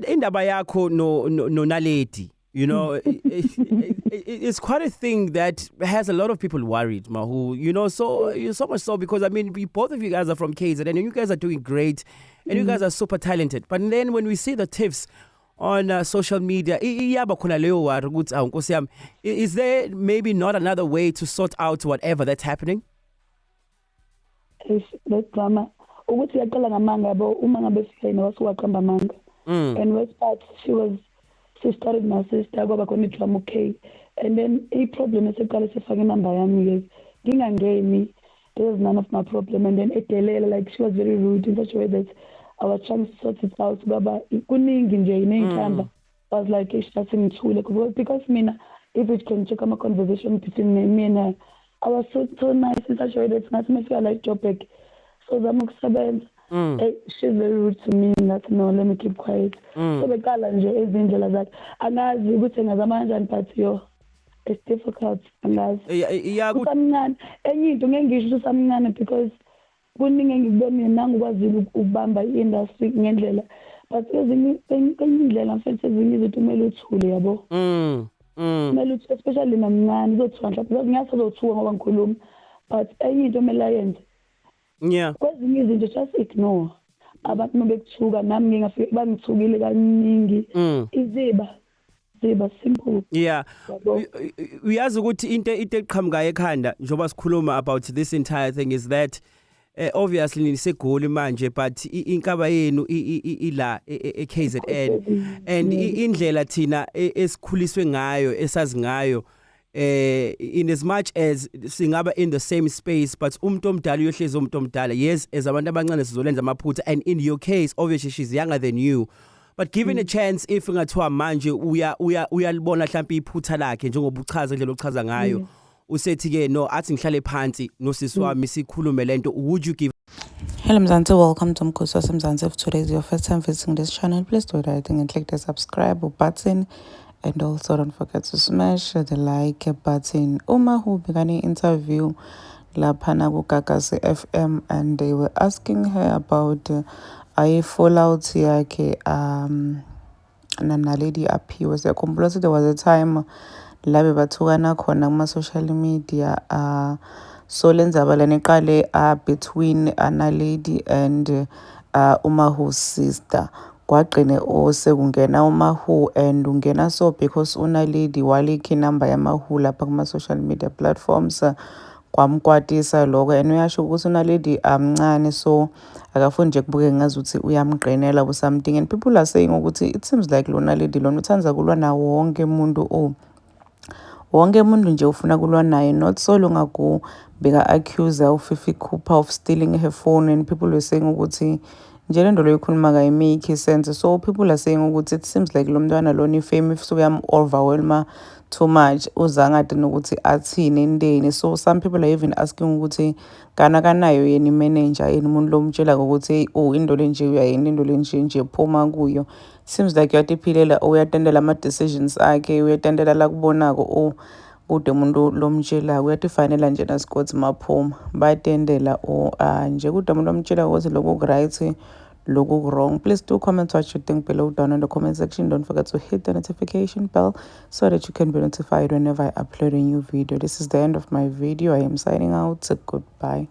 indaba yakho no Naledi, you know, it's quite a thing that has a lot of people worried, Mahu, you know, so much so because, I mean, both of you guys are from KZN and you guys are doing great and you guys are super talented. But then when we see the tiffs on social media, is there maybe not another way to sort out whatever that's happening? That drama. Ukuthi yaqala ngamanga yabo uma ngabe sifike wasuwaqamba manga. And worst part, she started my sister kwaba khona drama okay. And then a problem eseqala sifake inamba yami yes. Ngingangeni, there was none of my problem. And then edelela, like she was very rude in such a way that I was trying to sort it out. Baba kuningi nje inenhlamba. I was like ngithule because mina if it can check my conversation between me and her, I was so nice in such a way that ngathi mefika like job back. So zama ukusebenza. She's very rude to me. That no, let me keep quiet. So bekala nje ezindlela zakhe. Angazi ukuthi ngazama kanjani but yo it's difficult angazi. Usamncane. Enye into ngengisho usamncane because kuningi engikubonile nangikwazile ukubamba i-industry ngendlela. But ezinye indlela mfethu ezinye izinto kumele uthule yabo. Kumele uthi especially namncane uzothuka mhlawumbe ngiyasazothuka ngoba ngikhuluma. But enye into kumele ayenze. Yeah. Kwezinye izinto just ignore. Abantu mabekuthuka nami ngingafika bangithukile kaningi. Iziba simple. Yeah. Uyazi ukuthi into eqhamuka ekhanda njoba sikhuluma about this entire thing is that obviously nisegoli manje but inkaba yenu ila eKZN and indlela thina esikhuliswe ngayo esazi ngayo in as much as singaba in the same space but umuntu omdala uyohlezi umuntu omdala yes as abantu abancane sizolenza amaphutha and in your case obviously she's younger than you but given a chance if ngathiwa manje uyalibona mhlawumbe iphutha lakhe njengoba uchaza indlela ochaza ngayo usethi ke no athi ngihlale phansi nosisi wami sikhulume lento would you give? Hello Mzansi, welcome to Mkhosi Mzansi. If today is your first time visiting this channel, please do it right and click the subscribe button and also don't forget to smash the like button. Uma who began an interview laphana ku Gagasi FM and they were asking her about a fallout yakhe Naledi aphiwe. Siyakhumbula there was a time labe bathukana khona kuma social media so lenzaba lana iqale between Naledi and uMahu's sister kwagcine osekungena uMahu and ungena so because uNaledi walikha inamba yamahu lapha kuma social media platforms kwamkwatisa lokho and uyasho ukuthi uNaledi amncane so akafuni nje kubuke ngazuthi uyamgqinela or something and people are saying ukuthi it seems like lo Naledi lona uthanza kulwa nawo wonke umuntu wonke umuntu nje ufuna kulwa naye not so long ago beka accuse uFifi Cooper of stealing her phone and people were saying ukuthi nje lento leyikhuluma ka make sense so people are saying ukuthi it seems like lo mntwana lona ifame so yam overwhelm too much uzangathi nokuthi athini endeni so some people are even asking ukuthi kanayo yena manager yena umuntu lomtshela ukuthi into lenje uyayena into lenje phuma kuyo seems like uyatiphilela uyatendela ama decisions akhe uyatendela la kubonako kude umuntu lomtshela uyatifanela nje nasikhothi maphuma bayatendela nje kude umuntu lomtshela ukuthi lokho right lokho wrong. Please do comment what you think below down in the comment section. Don't forget to hit the notification bell so that you can be notified whenever I upload a new video. This is the end of my video. I am signing out. Goodbye.